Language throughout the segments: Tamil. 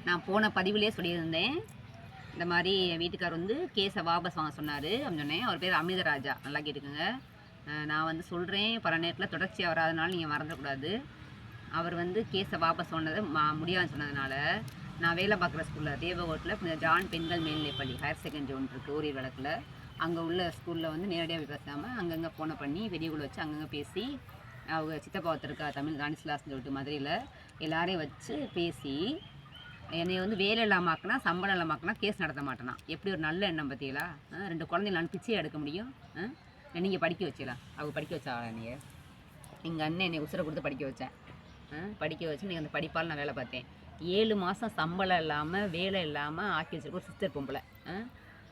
நான் போன பதிவுலேயே சொல்லியிருந்தேன், இந்த மாதிரி என் வீட்டுக்கார் வந்து கேஸை வாபஸ் வாங்க சொன்னார் அப்படின்னு சொன்னேன். அவர் பேர் அமிர்தராஜா, நல்லா கேட்டுக்கோங்க. நான் வந்து சொல்கிறேன், பல நேரத்தில் தொடர்ச்சியாக வராதனால நீங்கள் மறந்துடக்கூடாது. அவர் வந்து கேஸை வாபஸ் சொன்னது முடியாதுன்னு சொன்னதுனால, நான் வேலை பார்க்குற ஸ்கூலில் தேவகோட்டில் ஜான் பெண்கள் மேல்நிலைப்பள்ளி ஹையர் செகண்டரி ஒன்று இருக்குது ஓரிரு வழக்கில், அங்கே உள்ள ஸ்கூலில் வந்து நேரடியாக பேசாமல் அங்கங்கே ஃபோனை பண்ணி பெரியவங்களை வச்சு அங்கங்கே பேசி, அவங்க சித்தப்பா ஒருத்தருக்கா தமிழ் கானிஸ்லாஸ்ன்னு சொல்லிட்டு மதுரையில் எல்லாரையும் வச்சு பேசி என்னை வந்து வேலை இல்லாமாக்குனா சம்பளம் இல்லாமாக்குனா கேஸ் நடத்த மாட்டேனா. எப்படி ஒரு நல்ல எண்ணம் பார்த்தீங்களா? 2 குழந்தைங்க பிச்சை எடுக்க முடியும். நீங்கள் படிக்க வச்சிடலாம். அவங்க படிக்க வச்சா நீங்கள் எங்கள் அண்ணன் என்னை உசுரை கொடுத்து படிக்க வச்சேன். படிக்க வச்சு நீங்கள் அந்த படிப்பால் நான் வேலை பார்த்தேன். 7 மாதம் சம்பளம் இல்லாமல் வேலை இல்லாமல் ஆக்கி வச்சிருக்க ஒரு சிஸ்டர் பொம்பளை.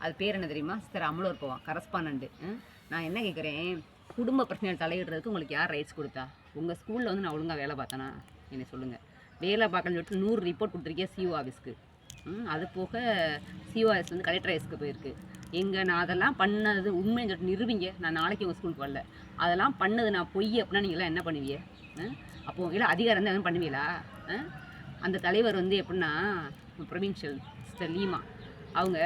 அது பேர் என்ன தெரியுமா? சிஸ்டர் அமலூர் போவான், கரஸ்பாண்டன்ட்டு. நான் என்ன கேட்குறேன், குடும்ப பிரச்சனைகள் தலையிடுறதுக்கு உங்களுக்கு யார் ரைட்ஸ் கொடுத்தா? உங்கள் ஸ்கூலில் வந்து நான் ஒழுங்காக வேலை பார்த்தேனா என்னை சொல்லுங்கள். வேலை பார்க்கணும்னு சொல்லிட்டு 100 ரிப்போர்ட் கொடுத்துருக்கேன் சிஓ ஆஃபீஸ்க்கு. அது போக சிஓ ஆஃபீஸ் வந்து கலெக்டர் ஆஃபீஸ்க்கு போயிருக்கு. நான் அதெல்லாம் பண்ணது உண்மைன்னு சொல்லிட்டு நிரூபிங்க. நான் நாளைக்கு உங்கள் ஸ்கூலுக்கு வரல. அதெல்லாம் பண்ணது நான் பொய் அப்படின்னா நீங்களாம் என்ன பண்ணுவீங்க? அப்போ உங்களால் அதிகாரம் தான் எதுவும் பண்ணுவீங்களா? அந்த தலைவர் வந்து எப்படின்னா ப்ரொவின்ஷியல் சிஸ்டர் லீமா, அவங்க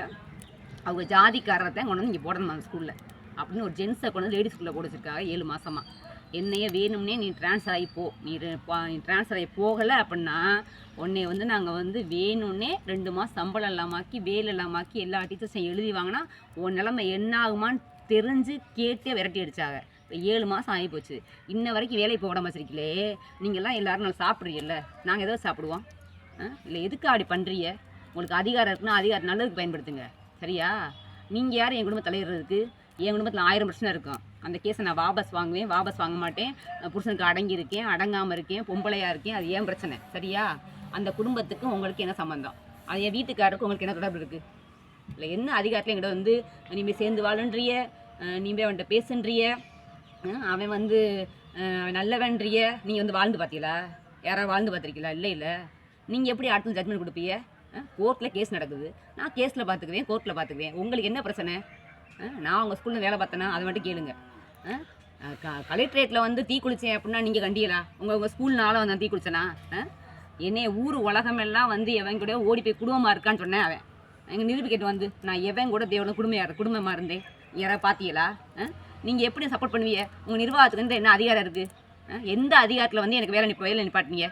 ஜாதிக்காரத்தை கொண்டு வந்து இங்கே போடணும் அந்த ஸ்கூலில் அப்படின்னு ஒரு ஜென்ஸை கொண்டு வந்து லேடிஸ் ஸ்கூலில் போட வச்சுருக்காங்க 7 மாதமாக. என்னையே வேணும்னே நீ ட்ரான்ஸ்ஃபர் ஆகி போ, நீ ட்ரான்ஸ்ஃபர் ஆகி போகலை அப்படின்னா உன்னை வந்து நாங்கள் வந்து வேணும்னே 2 மாதம் சம்பளம் இல்லாமாக்கி வேலை இல்லாமாக்கி எல்லா டீச்சர்ஸையும் எழுதி வாங்கினா உன் நிலைமை என்ன ஆகுமான்னு தெரிஞ்சு கேட்டே விரட்டி அடித்தாங்க. இப்போ 7 மாதம் ஆகி போச்சு. இன்ன வரைக்கும் வேலைக்கு போக வச்சிருக்கீங்களே. நீங்கள்லாம் எல்லோரும் நல்லா சாப்பிட்றீங்கல்ல, நாங்கள் ஏதோ சாப்பிடுவோம் இல்லை? எதுக்கு அப்படி பண்ணுறீங்க? உங்களுக்கு அதிகாரம் இருக்குன்னா அதிகாரம் நல்லதுக்கு பயன்படுத்துங்க, சரியா? நீங்கள் யார் என் குடும்பம் தலையிடுறதுக்கு? என் குடும்பத்தில் 1000 பிரச்சனை இருக்கும். அந்த கேஸை நான் வாபஸ் வாங்குவேன், வாபஸ் வாங்க மாட்டேன். புருஷனுக்கு அடங்கியிருக்கேன், அடங்காமல் இருக்கேன், பொம்பளையாக இருக்கேன், அது ஏன் பிரச்சனை, சரியா? அந்த குடும்பத்துக்கு உங்களுக்கு என்ன சம்மந்தம்? அது என் வீட்டுக்காரருக்கு உங்களுக்கு என்ன தொடர்பு இருக்குது? இல்லை என்ன அதிகாரத்தில் என்கிட்ட வந்து நீ சேர்ந்து வாழுன்றிய, நீ அவன்கிட்ட பேசுன்றிய, அவன் வந்து நல்லவன்றிய. நீங்கள் வந்து வாழ்ந்து பார்த்தீங்களா? யாராவது வாழ்ந்து பார்த்துருக்கீங்களா? இல்லை. நீங்கள் எப்படி அடுத்த ஜட்மெண்ட் கொடுப்பீங்க? கோர்ட்டில் கேஸ் நடக்குது, நான் கேஸில் பார்த்துக்குவேன், கோர்ட்டில் பார்த்துக்குவேன். உங்களுக்கு என்ன பிரச்சனை? நான் உங்கள் ஸ்கூலில் வேலை பார்த்தேன்னா அதை மட்டும் கேளுங்க. கலெக்ட்ரேட்டில் வந்து தீ குளித்தேன் அப்படின்னா நீங்கள் கண்டியலா? உங்கள் ஸ்கூல்னால வந்து தீ குளிச்சேனா? என்னைய ஊர் உலகமெல்லாம் வந்து எவன் கூட ஓடி போய் குடும்பமாக இருக்கான்னு சொன்னேன். அவன் எங்கள் நிரூபிக்கிட்டு வந்து நான் எவன் கூட தேவன குடும்பமாக இருந்தேன். யாராவது பார்த்தீங்களா? நீங்கள் எப்படி சப்போர்ட் பண்ணுவீங்க? உங்கள் நிர்வாகத்துக்கு வந்து என்ன அதிகாரம் இருக்குது? எந்த அதிகாரத்தில் வந்து எனக்கு வேலை நிப்பாட்டினீங்க?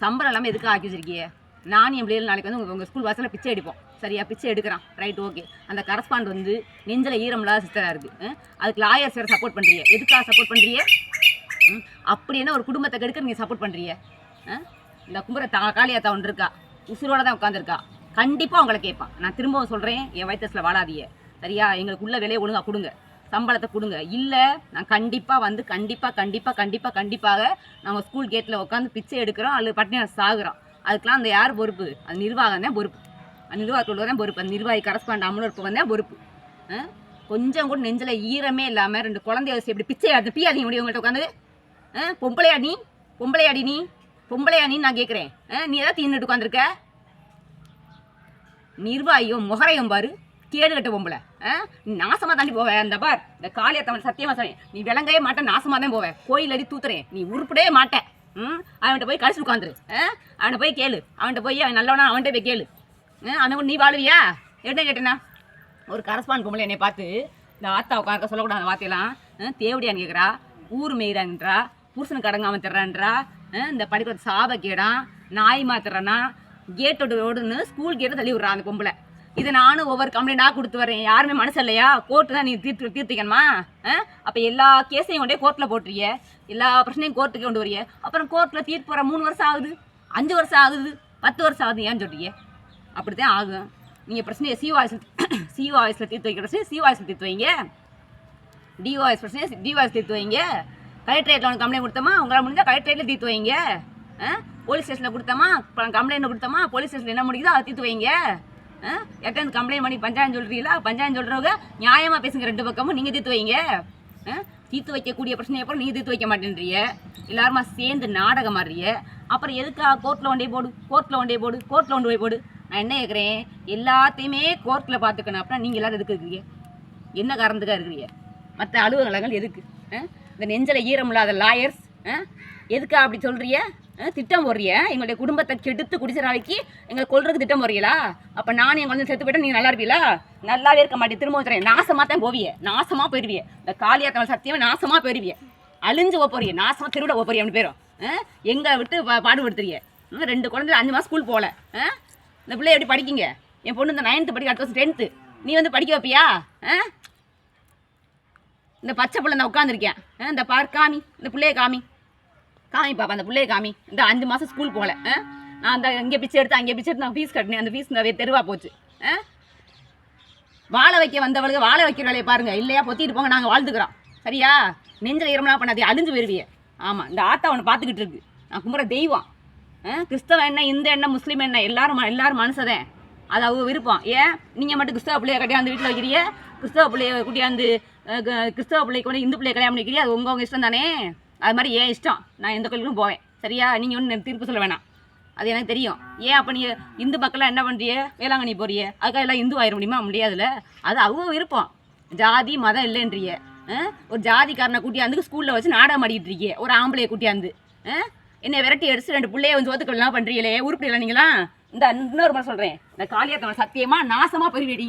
சம்பளம் இல்லாமல் எதுக்காக ஆக்கி வச்சிருக்கீங்க? நானும் என் பிள்ளைகள் நாளைக்கு வந்து உங்கள் ஸ்கூல் வாசலில் பிச்சை எடுப்போம், சரியா? பிச்சை எடுக்கிறான், ரைட், ஓகே. அந்த கரஸ்பாண்ட் வந்து நெஞ்சில் ஈரம் இல்லாத சிஸ்டராக இருக்குது. அதுக்கு லாயர்ஸ் வேறு சப்போர்ட் பண்ணுறீங்க. எதுக்காக சப்போர்ட் பண்ணுறீங்க? அப்படி என்ன ஒரு குடும்பத்தை கெடுக்க நீங்கள் சப்போர்ட் பண்ணுறீங்க? இந்த கும்புற காளியாத்தா ஒன்று இருக்கா, உசுரோட தான் உட்காந்துருக்கா. கண்டிப்பாக உங்களை கேட்பான். நான் திரும்பவும் சொல்கிறேன், என் வயிற்றுல வாழாதீங்க, சரியா? எங்களுக்குள்ள விலையை ஒழுங்காக கொடுங்க, சம்பளத்தை கொடுங்க. இல்லை நான் கண்டிப்பாக வந்து கண்டிப்பாக நாங்கள் ஸ்கூல் கேட்டில் உட்காந்து பிச்சை எடுக்கிறோம், அல்லது பட்டினியாக சாகுறோம். அதுக்கெலாம் அந்த யார் பொறுப்பு? அது நிர்வாகம் தான் பொறுப்பு. அந்த நிர்வாகத்தில் தான் பொறுப்பு. அந்த நிர்வாகி கரஸ்பாண்ட் அமலூர் தான் பொறுப்பு. கொஞ்சம் கூட நெஞ்சில் ஈரமே இல்லாமல் 2 குழந்தைய வச்சு எப்படி பிச்சை எடுத்து பியாதீங்க முடியும் உங்கள்கிட்ட உட்காந்து? பொம்பளையா நீ நான் கேட்குறேன். நீ ஏதாவது தின்னுட்டு உட்காந்துருக்க? நிர்வாகியும் முகரையும் பாரு, கேடு கட்ட பொம்பளை. நீ நாசமாக தாண்டி போவேன். அந்த பார், இந்த காளியத்தவன் சத்தியமாக சொல்றேன், நீ விளங்கவே மாட்டேன், நாசமாக தான் போவேன். கோயில் அடி தூத்துறேன், நீ உருப்படவே மாட்டேன். அவன்கிட்ட போய் கழிச்சு உட்காந்துரு. அவனை போய் கேளு, அவன்கிட்ட போய் அவன் நல்லவனா அவன்கிட்ட போய் கேளு. அவனை நீ வாழுவியா? என்ன கேட்டேன்னா, ஒரு கரஸ்பாண்ட் பொம்பளை என்னை பார்த்து இந்த ஆத்தா உட்காக்க சொல்லக்கூடாது அந்த வார்த்தையெல்லாம் தேவடியான்னு கேட்குறா, ஊர் மேய்கிறான்றா, புருஷனுக்கு அடங்காமல் தர்றான்றா, இந்த படிக்கிற சாபக்கேடான் நாய் மாத்துறானா, கேட்டோடுன்னு ஸ்கூல் கேட்டை தள்ளி விட்றான் அந்த பொம்பளை. இதை நானும் ஒவ்வொரு கம்ப்ளைண்டாக கொடுத்து வரேன். யாருமே மனசு இல்லையா? கோர்ட்டு தான் நீ தீர்த்திக்கணுமா? அப்போ எல்லா கேஸையும் கொண்டே கோர்ட்டில் போட்டுறிய, எல்லா பிரச்சனையும் கோர்ட்டுக்கு கொண்டு வரிய. அப்புறம் கோர்ட்டில் தீர்ப்பு வர 3 வருஷம் ஆகுது, 5 வருஷம் ஆகுது, 10 வருஷம் ஆகுது. ஏன்னு சொல்றீங்க? அப்படி தான் ஆகும். நீங்கள் பிரச்சனையை சிஓ ஆஃபீஸில் தீர்த்து வைக்கிற பிரச்சனை சிஓ ஆஃபீஸில் தீர்த்து வைங்க. டிஓ ஆஃபீஸ் பிரச்சனையை டிஓ ஆஃபீஸ் தீர்த்து வைங்க. கலெக்டரேட்டில் உனக்கு கம்ப்ளைண்ட் கொடுத்தோமா, உங்களால் முடிஞ்சால் கலெக்டரேட்டில் தீர்த்து வைங்க. போலீஸ் ஸ்டேஷனில் கொடுத்தோமா, கம்ப்ளைண்ட் கொடுத்தோமா, போலீஸ் ஸ்டேஷனில் என்ன முடியுதோ அதை தீர்த்து வைங்க. எட்டாந்து கம்ப்ளைண்ட் பண்ணி பஞ்சாயத்து சொல்கிறீங்களா? பஞ்சாயத்து சொல்கிறவங்க நியாயமாக பேசுங்க, 2 பக்கமும் நீங்கள் தீர்த்து வைங்க. தீர்த்து வைக்கக்கூடிய பிரச்சனையை அப்புறம் நீங்கள் தீர்த்து வைக்க மாட்டேன்றீங்க. எல்லாருமா சேர்ந்து நாடகம் ஆடுறிய. அப்புறம் எதுக்கா கோர்ட்டில் கொண்டே போடு. நான் என்ன கேட்குறேன், எல்லாத்தையுமே கோர்ட்டில் பார்த்துக்கணும் அப்படின்னா நீங்கள் எல்லோரும் எதுக்கு இருக்கிறீங்க? என்ன காரணத்துக்காக இருக்கிறீங்க? மற்ற அலுவலகங்கள் எதுக்கு? இந்த நெஞ்சில் ஈரம் இல்லாத லாயர்ஸ் எதுக்கா அப்படி சொல்கிறிய? திட்டம் போடுறிய எங்களுடைய குடும்பத்தை கெடுத்து குடிச்ச நாளைக்கு எங்களை கொல்றதுக்கு திட்டம் போடுறீங்களா? அப்போ நானும் என் குழந்தை செத்து போயிட்டா நீங்கள் நல்லா இருப்பீங்களா? நல்லாவே இருக்க மாட்டேன். திரும்ப தரேன், நாசமாக தான் போவிய, நாசமாக போயிடுவிய. இந்த காளியாத்தவன் சத்தியமாக நாசமாக போயிடுவிய, அழிஞ்சு போறிய, நாசமாக திருவிட போறிய. அப்படி பேரும் எங்களை விட்டு பாடுபடுத்துறிய. 2 குழந்தை 5 மாதம் ஸ்கூல் போகல. இந்த பிள்ளை எப்படி படிக்கிங்க? என் பொண்ணு இந்த 9th படிக்க, அடுத்த வருஷம் 10th. நீ வந்து படிக்க வைப்பியா? இந்த பச்சை பிள்ளை இந்த உட்காந்துருக்கேன், இந்த பார் காமி, இந்த பிள்ளைய காமி பாப்பா, அந்த பிள்ளைய காமி. இந்த 5 மாதம் ஸ்கூல் போகல. நான் அந்த இங்கே பிச்சை எடுத்து அங்கே பிச்சை எடுத்து நான் ஃபீஸ் கட்டினேன். அந்த ஃபீஸ் நிறைய தெருவா போச்சு. வாழ வைக்க வந்தவளுக்கு வாழ வைக்கிற வேலையை பாருங்க. இல்லையா பொத்திட்டு போங்க, நாங்கள் வாழ்ந்துக்கிறோம். சரியா? நெஞ்சில் ஈரம்லாம் பண்ணாதே, அழிஞ்சு போயிருவிய. ஆமாம், இந்த ஆத்தா ஒன்று பார்த்துக்கிட்டு இருக்கு. நான் கும்புற தெய்வம். கிறிஸ்தவ என்ன, இந்து என்ன, முஸ்லீம் என்ன, எல்லாரும் மனுஷதேன். அது அவங்க விருப்பம். ஏன் நீங்கள் மட்டும் கிறிஸ்தவ பிள்ளைய கட்டியாந்து வீட்டில் வைக்கிறிய? கிறிஸ்தவ பிள்ளைய கூட்டியாந்து கிறிஸ்தவ பிள்ளைக்கு வந்து இந்து பிள்ளைய கல்யாணம் பண்ணிக்கிறியா? அது உங்கள் இஷ்டம் தானே. அது மாதிரி ஏன் இஷ்டம். நான் எந்த கோயிலுக்கும் போவேன். சரியா? நீங்கள் ஒன்றும் தீர்ப்பு சொல்ல வேணாம், அது எனக்கு தெரியும். ஏன் அப்போ நீங்கள் இந்து மக்கள்லாம் என்ன பண்ணுறிய? வேளாங்கண்ணி போறிய, அதுக்காக எல்லாம் இந்து ஆயிட முடியுமா? முடியாதுல்ல. அது அவங்க விருப்பம். ஜாதி மதம் இல்லைன்றிய. ஒரு ஜாதிக்காரனை கூட்டியாந்து ஸ்கூலில் வச்சு நாடகம் ஆடிக்கிட்டு இருக்கிய, ஒரு ஆம்பளையை கூட்டியாந்து என்னை விரட்டி அடிச்சு 2 பிள்ளைய வந்து ஓத்துக்கலாம் பண்ணுறீங்களே, உருப்படியில் நீங்களா? இந்த இன்னொரு மாதிரி சொல்கிறேன், இந்த காளியாத்தவன் சத்தியமாக நாசமாக போயிருவேடி.